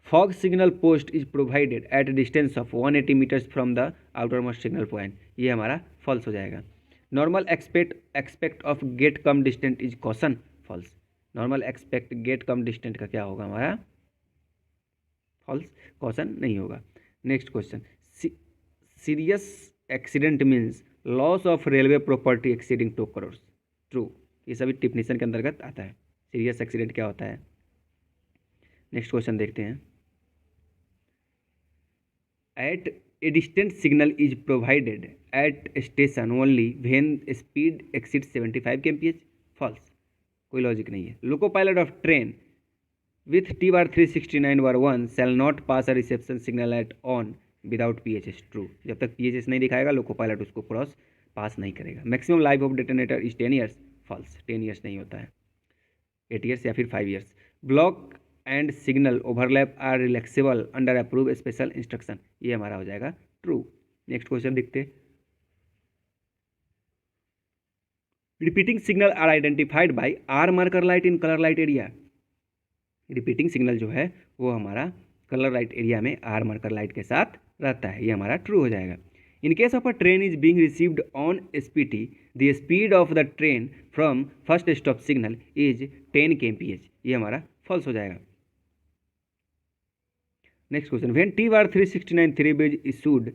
Fog signal post is provided at distance of 180 meters from the outermost signal point, ये हमारा फॉल्स हो जाएगा। Normal expect of gate cum distant is caution, false. Normal aspect gate cum distant का क्या होगा हमारा? फॉल्स, कॉशन नहीं होगा। Next question, serious accident means loss of railway property exceeding 2 crore, true. ये सभी डिफिनेशन के अंतर्गत आता है। सीरियस एक्सीडेंट क्या होता है? नेक्स्ट क्वेश्चन देखते हैं, at a distant signal is provided at station only when speed exceed 75 kmph, false. कोई लॉजिक नहीं है। Loco pilot of train with T bar 369/1 shall not pass a reception signal at on without PHS, true. जब तक PHS नहीं दिखाएगा loco pilot उसको cross pass नहीं करेगा। Maximum life of detonator is 10 years, false. 10 years नहीं होता है, 8 ईयर्स या फिर 5 years. Block and signal overlap are relaxable under approve special instruction, ये हमारा हो जाएगा ट्रू। नेक्स्ट क्वेश्चन देखते, repeating signal are identified by R marker light in colour light area. Repeating signal जो है वो हमारा कलर लाइट एरिया में आर मार्कर लाइट के साथ रहता है, ये हमारा ट्रू हो जाएगा। In case of a train is being received on SPT the speed of the train from first stop signal is 10 kmph, ये हमारा फॉल्स हो जाएगा। Next question, when T bar 369 3 B is issued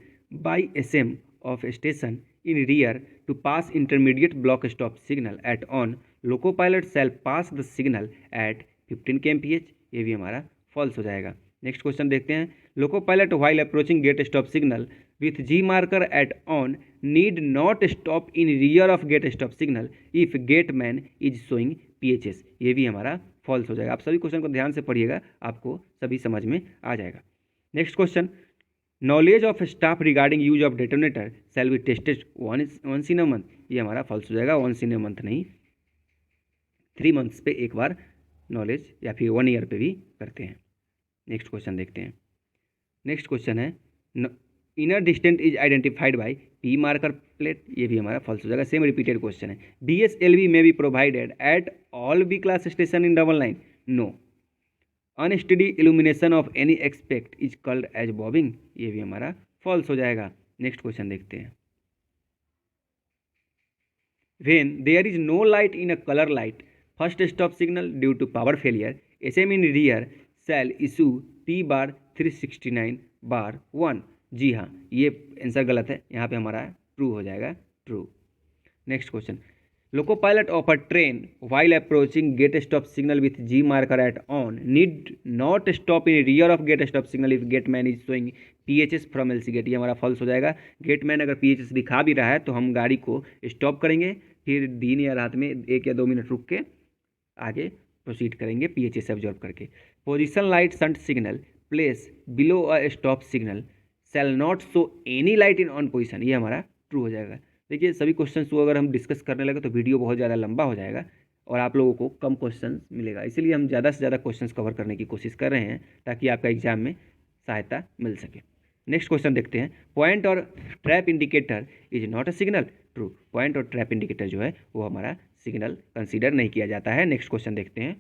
by SM of a station in rear to pass intermediate block stop signal at on, loco pilot shall pass the signal at 15 kmph। ये भी हमारा false हो जाएगा। Next question देखते हैं, loco pilot while approaching gate stop signal with G marker at on need not stop in rear of gate stop signal if gateman is showing PHS। ये भी हमारा फॉल्स हो जाएगा। आप सभी क्वेश्चन को ध्यान से पढ़िएगा, आपको सभी समझ में आ जाएगा। Next question, knowledge of staff regarding use of detonator shall be tested once in a month. ये हमारा फॉल्स हो जाएगा, वंस इन अ मंथ नहीं, 3 मंथ्स पे एक बार नॉलेज या फिर 1 ईयर पे भी करते हैं। नेक्स्ट क्वेश्चन देखते हैं। नेक्स्ट क्वेश्चन है, inner distance is identified by P marker plate. ये भी हमारा फॉल्स हो जाएगा, सेम रिपीटेड क्वेश्चन है। BSLV में be provided at all B class station in double line, no. Unsteady illumination of any aspect is called as bobbing. ये भी हमारा फॉल्स हो जाएगा। नेक्स्ट क्वेश्चन देखते हैं, when there is no light in a colour light first stop signal due to power failure SM in rear shall issue T bar 369 bar 1। जी हाँ, ये आंसर गलत है, यहाँ पे हमारा ट्रू हो जाएगा, true. Next question, loco pilot of a train while approaching gate stop signal with G marker at on need not stop in rear of gate stop signal if gate man is showing PHS from LC gate। ये हमारा false हो जाएगा। Gate man अगर PHS दिखा भी रहा है तो हम गाड़ी को स्टॉप करेंगे, फिर दिन या रात में 1 या 2 मिनट रुक के आगे प्रोसीड करेंगे PHS ऑब्जर्व करके। Position light shunt signal place below a stop signal shall not show any light in on position. ये हमारा ट्रू हो जाएगा। देखिए, सभी क्वेश्चंस को अगर हम डिस्कस करने लगे तो वीडियो बहुत ज़्यादा लंबा हो जाएगा और आप लोगों को कम क्वेश्चन मिलेगा, इसीलिए हम ज़्यादा से ज़्यादा क्वेश्चंस कवर करने की कोशिश कर रहे हैं ताकि आपका एग्जाम में सहायता मिल सके। नेक्स्ट क्वेश्चन देखते हैं, पॉइंट और trap indicator is not a signal, true. Point और ट्रैप इंडिकेटर जो है वो हमारा सिग्नल कंसीडर नहीं किया जाता है। नेक्स्ट क्वेश्चन देखते हैं,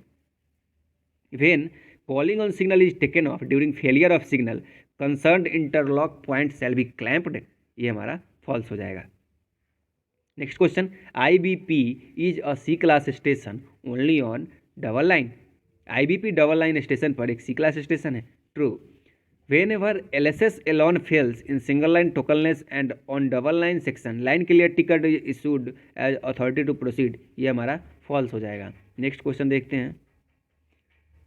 when calling on signal is taken off during failure of signal concerned interlock point shall be clamped. ये हमारा फॉल्स हो जाएगा। Next question, IBP is a C class station only on double line. IBP double line station पर एक C class station है, true. Whenever LSS alone fails in single line tokenless and on double line section line clear ticket issued as authority to proceed. ये हमारा false हो जाएगा। Next question देखते हैं,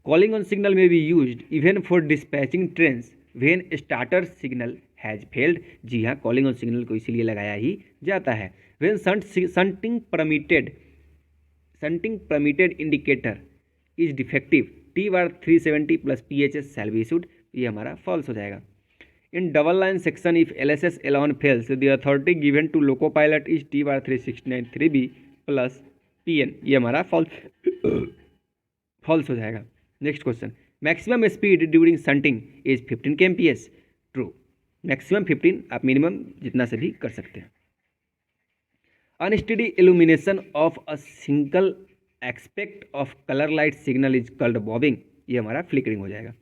calling on signal may be used even for dispatching trains when starter signal has failed. जी हाँ, calling on signal को इसीलिए लगाया ही जाता है। When shunting permitted indicator is defective T bar 370 plus PHS shall be issued. ये हमारा फॉल्स हो जाएगा। In double line section if LSS alone fails the authority given to loco pilot is T bar 369 3B plus PN। ये हमारा false हो जाएगा। Next question, maximum speed during shunting is 15 kmph, true. Maximum 15, आप minimum जितना से भी कर सकते हैं। Unsteady illumination of a single aspect of colour light signal is called bobbing. ये हमारा फ्लिकरिंग हो जाएगा।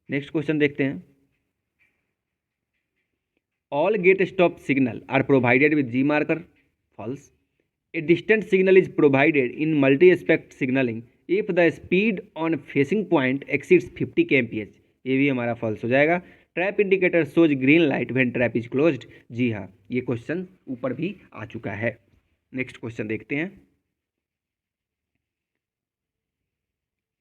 नेक्स्ट क्वेश्चन देखते हैं, all gate stop signal are provided with G marker, false. A distant signal is provided in multi aspect signalling if the speed on facing point exceeds 50 kmph। ये भी हमारा false हो जाएगा। Trap indicator shows green light when trap is closed. जी हाँ, ये question ऊपर भी आ चुका है। नेक्स्ट क्वेश्चन देखते हैं,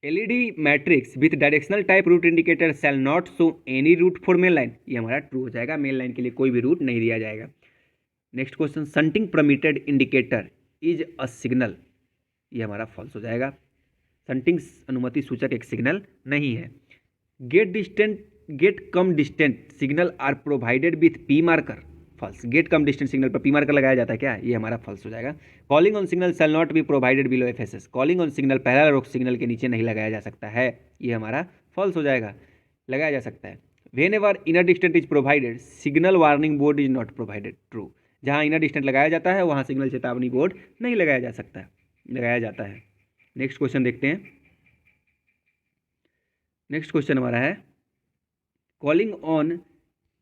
LED matrix with directional type route indicator shall not show any route for main line. ये हमारा ट्रू हो जाएगा, मेन लाइन के लिए कोई भी रूट नहीं दिया जाएगा। Next question, shunting permitted indicator is a signal. ये हमारा फॉल्स हो जाएगा। शंटिंग अनुमति सूचक एक सिग्नल नहीं है। Gate cum distant signal are provided with P marker, false. Gate come distance signal पर P मार्कर लगाया जाता है क्या? ये हमारा फॉल्स हो जाएगा। Calling on signal shall not be provided below FSS। Calling on signal पहला रोक सिग्नल के नीचे नहीं लगाया जा सकता है, ये हमारा फॉल्स हो जाएगा। लगाया जा सकता है। When ever inner distance is provided signal warning board is not provided, true. जहाँ इनर डिस्टेंस लगाया जाता है वहाँ सिग्नल चेतावनी बोर्ड नहीं लगाया जा सकता, लगाया जाता है। नेक्स्ट क्वेश्चन देखते हैं। नेक्स्ट क्वेश्चन हमारा है, calling on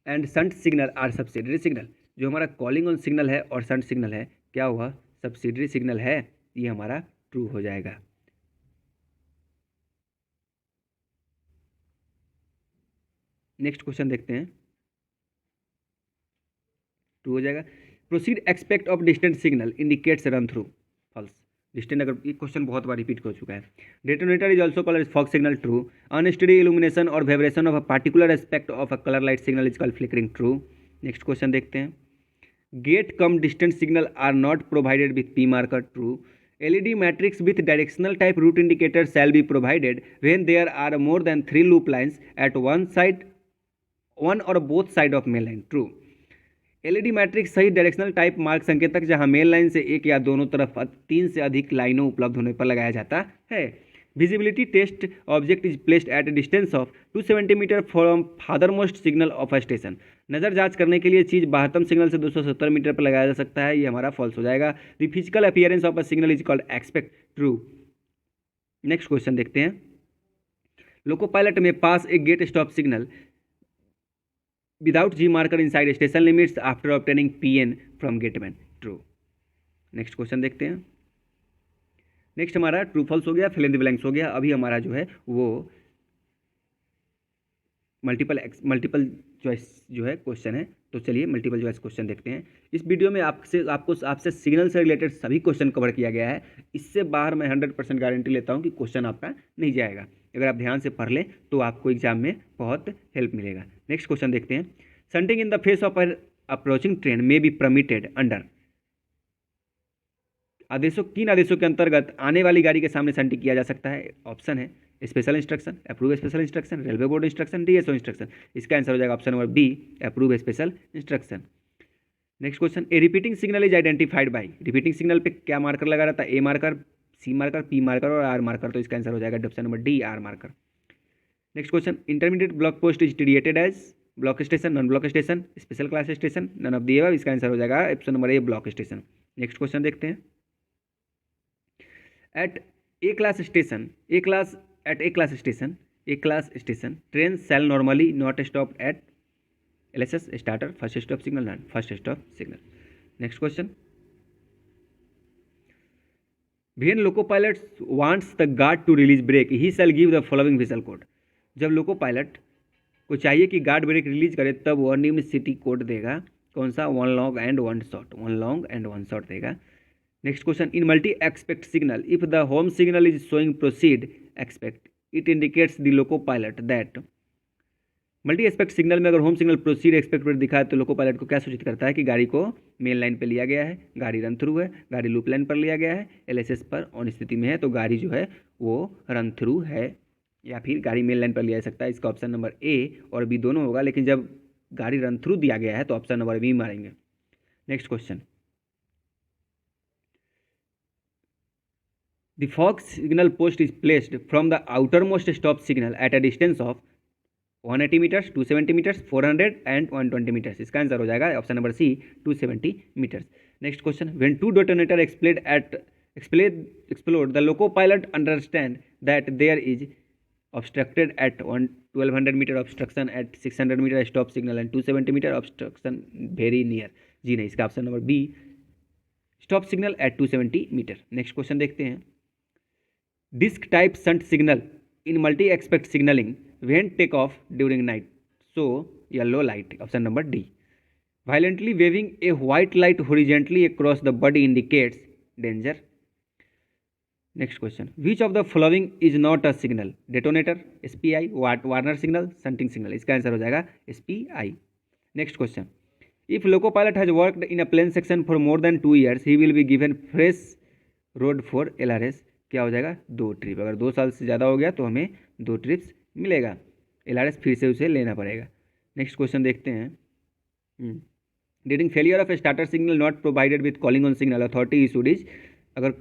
and shunt signal are subsidiary signal. जो हमारा कॉलिंग ऑन सिग्नल है और शंट सिग्नल है, क्या हुआ? सब्सिडरी सिग्नल है, ये हमारा ट्रू हो जाएगा। नेक्स्ट क्वेश्चन देखते हैं, ट्रू हो जाएगा। Proceed aspect of distant signal indicates run through, false. Distant, अगर ये क्वेश्चन बहुत बार रिपीट हो चुका है। Detonator is also called fog signal, true. Unsteady illumination और vibration of a particular aspect of a colour light signal is called flickering, true. Next question देखते हैं, gate cum distant signal are not provided with P marker, true. LED matrix with directional type route indicator shall be provided when there are more than 3 loop lines at one or both side of main line, true। LED matrix सही directional type मार्ग संकेतक जहां main line से एक या दोनों तरफ 3 से अधिक लाइनों उपलब्ध होने पर लगाया जाता है। Visibility test object is placed at a distance of 270 metre from farthermost signal of a station. नज़र जांच करने के लिए चीज़ बाहरतम सिग्नल से 270 मीटर पर लगाया जा सकता है, ये हमारा फॉल्स हो जाएगा। The physical appearance of a signal is called aspect, true. Next question देखते हैं, loco pilot may pass a gate stop signal without G marker inside station limits after obtaining PN from gateman, true। Next question देखते हैं, next हमारा true false हो गया, fill in the blanks हो गया। अभी हमारा जो है वो मल्टीपल चॉइस जो है क्वेश्चन है, तो चलिए मल्टीपल चॉइस क्वेश्चन देखते हैं। इस वीडियो में आपसे सिग्नल से रिलेटेड सभी क्वेश्चन कवर किया गया है। इससे बाहर मैं 100% गारंटी लेता हूँ कि क्वेश्चन आपका नहीं जाएगा। अगर आप ध्यान से पढ़ लें तो आपको एग्जाम में बहुत हेल्प मिलेगा। नेक्स्ट क्वेश्चन देखते हैं, shunting in the face of an approaching train में बी परमिटेड अंडर आदेशों, किन आदेशों के अंतर्गत आने वाली गाड़ी के सामने शंटिंग किया जा सकता है? ऑप्शन है special instruction, approve special instruction, railway board instruction, DSO instruction. इसका आंसर हो जाएगा option number B, approve special instruction. Next question, A repeating signal is identified by, repeating signal पे क्या मार्कर लगा रहता है? A marker, C marker, P marker और R marker. तो इसका आंसर हो जाएगा option number D, R marker. Next question, intermediate block post is created as block station, non block station, special class station, none of the above. इसका answer हो जाएगा option number A, block station. Next question देखते हैं, at A class station, train shall normally not stop at LSS starter, first stop signal, non first stop signal. Next question, when loco pilot wants the guard to release brake he shall give the following whistle code. जब loco pilot को चाहिए कि guard break release करे तब वह निम्न city code देगा, कौन सा? 1 long and 1 short, 1 long and 1 short देगा। Next question, in multi aspect signal if the home signal is showing proceed aspect it indicates the loco pilot that. Multi aspect signal में अगर home signal proceed expect पर दिखा है तो loco pilot को क्या सूचित करता है कि गाड़ी को मेन लाइन पर लिया गया है, गाड़ी रन थ्रू है, गाड़ी लूप लाइन पर लिया गया है, LSS पर ऑन स्थिति में है, तो गाड़ी जो है वो रन थ्रू है, या फिर गाड़ी मेन लाइन पर लिया जा सकता है। इसका ऑप्शन नंबर ए और बी दोनों होगा, लेकिन जब गाड़ी रन थ्रू दिया गया है तो ऑप्शन नंबर बी मारेंगे। Next question, the fog signal post is placed from the outermost stop signal at a distance of 180 meters, 270 meters, 400 and 120 meters. इसका आंसर हो जाएगा option number C, 270 meters. Next question, when two detonator explode the loco pilot understand that there is obstructed at 1200 meter obstruction at 600 meter stop signal and 270 meter obstruction very near। जी नहीं, इसका option number B, stop signal at 270 meter. Next question देखते हैं, disc type shunt signal in multi aspect signalling when take off during night so yellow light, option number D. Violently waving a white light horizontally across the body indicates danger. Next question, which of the following is not a signal? Detonator, SPI, warner signal, shunting signal. इसका answer हो जाएगा SPI। Next question, if loco pilot has worked in a plain section for more than 2 years he will be given fresh road for LRS। क्या हो जाएगा? 2 trip. अगर 2 साल से ज़्यादा हो गया तो हमें 2 ट्रिप्स मिलेगा, LRS फिर से उसे लेना पड़ेगा। नेक्स्ट क्वेश्चन देखते हैं, during failure of starter signal not provided with calling on signal authority issued is. अगर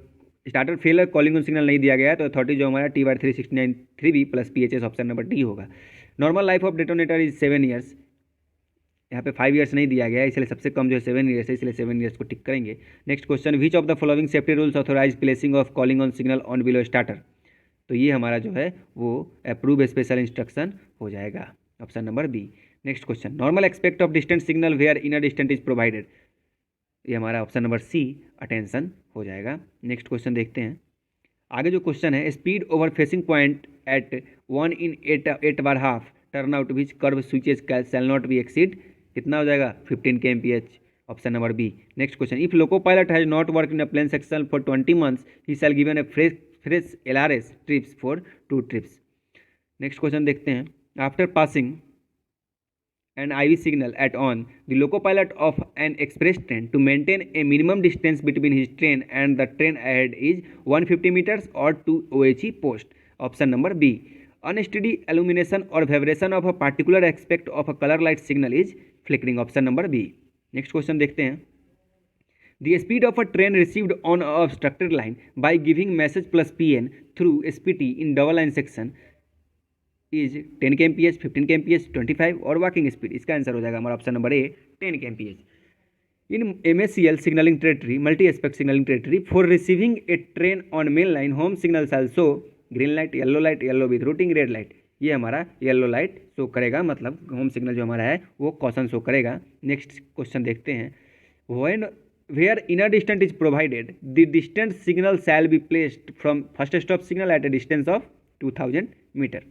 स्टार्टर फेल है, कॉलिंग ऑन सिग्नल नहीं दिया गया है तो अथॉरिटी जो हमारा T/369/3B + PHS, option number D होगा। Normal life of detonator is 7 years, यहाँ पे 5 years नहीं दिया गया है, इसलिए सबसे कम जो है 7 years है, इसलिए 7 years को टिक करेंगे। Next question, which of the following safety rules authorise placing of calling on signal on below starter? तो ये हमारा जो है वो अप्रूव स्पेशल इंस्ट्रक्शन हो जाएगा, option number B. Next question, normal expect of distance signal where inner distance is provided, ये हमारा ऑप्शन नंबर सी, अटेंशन हो जाएगा। नेक्स्ट क्वेश्चन देखते हैं, आगे जो क्वेश्चन है, speed over facing point at 1 in 8 bar half turn out which curve switches shall not be exceed, कितना हो जाएगा 15 kmph, option number B. Next question, if loco pilot has not work in a plain section for 20 months he shall given a fresh LRS trips for 2 trips। Next question देखते हैं, after passing an IV signal at on, the loco pilot of an express train to maintain a minimum distance between his train and the train ahead is 150 meters or 2 OHE post, option number B। Unsteady illumination or vibration of a particular aspect of a color light signal is flickering, option number B। Next question देखते हैं, the speed of a train received on a obstructed line by giving message plus PN through SPT in double line section is 10 kmph, 15 kmph, 25 और walking speed. इसका answer हो जाएगा हमारा option number A 10 kmph। In MACL signalling territory, multi aspect signalling territory, for receiving a train on main line home signal shall show green light, yellow with routing, red light. ये हमारा yellow light show करेगा, मतलब home signal जो हमारा है वो caution show करेगा। Next question देखते हैं, when where inner distance is provided the distance signal shall be placed from first stop signal at a distance of 2000 metre.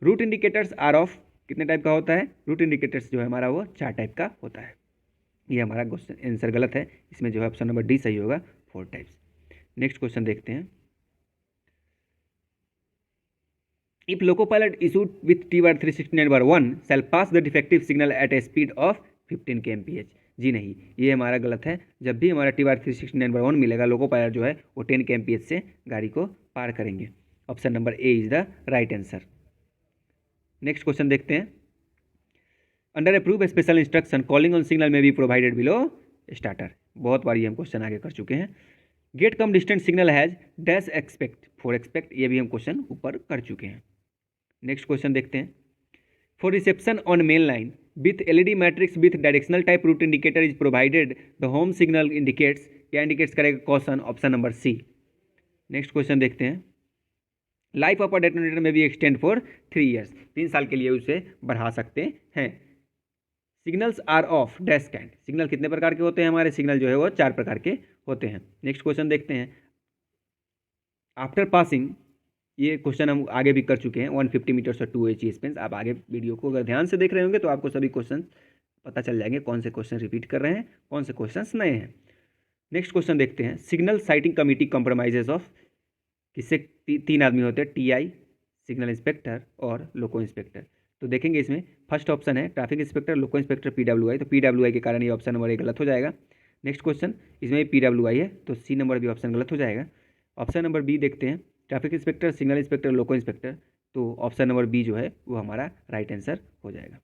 Route indicators are of कितने type का होता है, रूट इंडिकेटर्स जो है हमारा वो 4 टाइप का होता है। ये हमारा क्वेश्चन आंसर गलत है, इसमें जो है ऑप्शन नंबर डी सही होगा, 4 टाइप्स। नेक्स्ट क्वेश्चन देखते हैं, if loco pilot issued with TR-369/1 shall pass the defective signal at a speed of 15 kmph। जी नहीं, ये हमारा गलत है। जब भी हमारा TR-369/1 मिलेगा, लोको पायलट जो है वो 10 kmph से गाड़ी को पार करेंगे। Option number A is the right answer. Next question देखते हैं, under approve special instruction calling on signal में भी प्रोवाइडेड बिलो स्टार्टर। बहुत बार ये हम क्वेश्चन आगे कर चुके हैं। Gate come distance signal has dash expect for expect, ये भी हम क्वेश्चन ऊपर कर चुके हैं। नेक्स्ट क्वेश्चन देखते हैं, for reception on main line with LED matrix with directional type route indicator is provided the home signal indicates, क्या इंडिकेट्स करेगा question, option number C. Next question देखते हैं, लाइफ ऑफ अ डेटोनेटर में भी extend for 3 years, 3 साल के लिए उसे बढ़ा सकते हैं। Signals are of dash kind, signal कितने प्रकार के होते हैं, हमारे सिग्नल जो है वो 4 प्रकार के होते हैं। नेक्स्ट क्वेश्चन देखते हैं, आफ्टर पासिंग, ये क्वेश्चन हम आगे भी कर चुके हैं, 150 मीटर्स और 2 HE स्पेस। आप आगे वीडियो को अगर ध्यान से देख रहे होंगे तो आपको सभी क्वेश्चन पता चल जाएंगे, कौन से क्वेश्चन रिपीट कर रहे हैं, कौन से क्वेश्चन नए हैं। नेक्स्ट क्वेश्चन देखते हैं, signal sighting committee compromises of, किससे 3 आदमी होते हैं, TI, सिग्नल इंस्पेक्टर और लोको इंस्पेक्टर। तो देखेंगे इसमें फर्स्ट ऑप्शन है traffic inspector, loco inspector, PWI। तो PWI के कारण ये ऑप्शन नंबर ए गलत हो जाएगा। नेक्स्ट क्वेश्चन, इसमें PWI है तो सी नंबर भी ऑप्शन गलत हो जाएगा। ऑप्शन नंबर बी देखते हैं, traffic inspector, signal inspector, loco inspector. तो ऑप्शन नंबर बी जो है वो हमारा राइट आंसर हो जाएगा।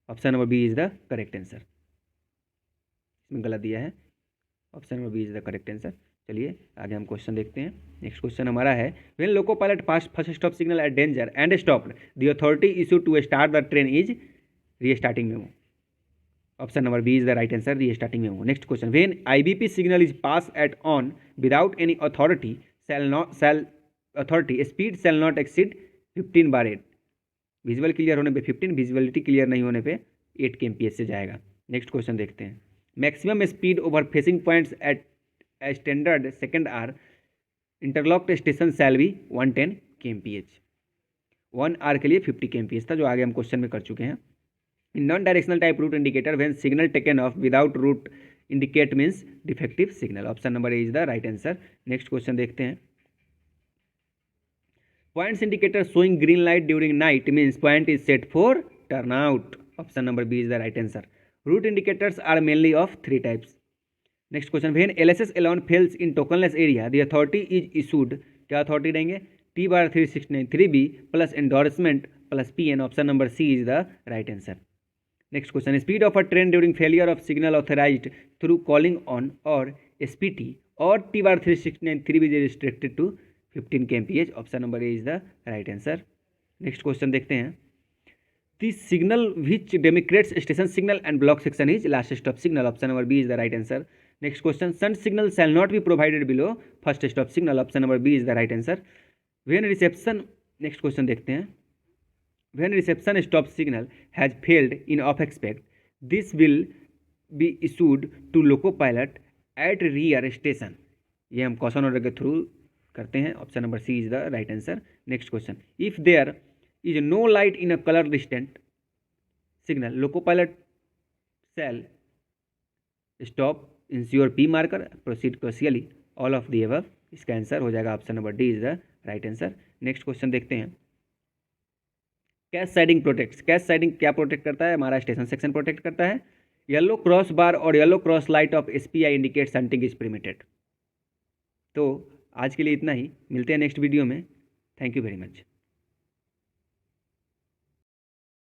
Option number B is the correct answer, इसमें गलत दिया है, option number B is the correct answer. चलिए आगे हम क्वेश्चन देखते हैं। नेक्स्ट क्वेश्चन हमारा है, when loco pilot pass first stop signal at danger and stopped the authority issue to start the train is restarting memo. Option number B is the right answer, restarting memo. Next question, when IBP signal is pass at on without any authority speed shall not exceed 15/8। Visual clear होने पे 15, visuality clear नहीं होने पे 8 kmph से जाएगा। Next question देखते हैं, maximum speed over facing points at standard second are interlocked station shall be 110 kmph। 1 R के लिए 50 kmph था, जो आगे हम क्वेश्चन में कर चुके हैं। Non directional type route indicator when signal taken off without route indicate means defective signal. Option number A is the right answer. Next question देखते हैं, points indicator showing green light during night means point is set for turn out. Option number B is the right answer. Route indicators are mainly of 3 types. Next question, when LSS alone fails in tokenless area the authority is issued, क्या authority देंगे, TR-369/3B plus endorsement plus PN। Option number C is the right answer. Next question, speed of a train during failure of signal authorised through calling on और SPT और TR-369/3B is restricted to 15 kmph। Option number A is the right answer. Next question देखते हैं, the signal which demarcates station signal and block section is last stop signal. Option number B is the right answer. Next question, shunt signal shall not be provided below first stop signal. Option number B is the right answer. When reception, next question देखते हैं, when reception stop signal has failed in off expect this will be issued to loco pilot at rear station. ये हम question order के through करते हैं। Option number C is the right answer. Next question, if there is no light in a colour distant signal, loco pilot shall stop, ensure P marker, proceed cautiously, all of the above. इसका answer हो जाएगा option number D is the right answer. Next question देखते हैं। Catch siding protects, catch siding क्या protect करता है? हमारा station section protect करता है। येलो क्रॉस बार और yellow cross light of SPI indicates hunting is permitted. तो आज के लिए इतना ही, मिलते हैं नेक्स्ट वीडियो में। Thank you very much.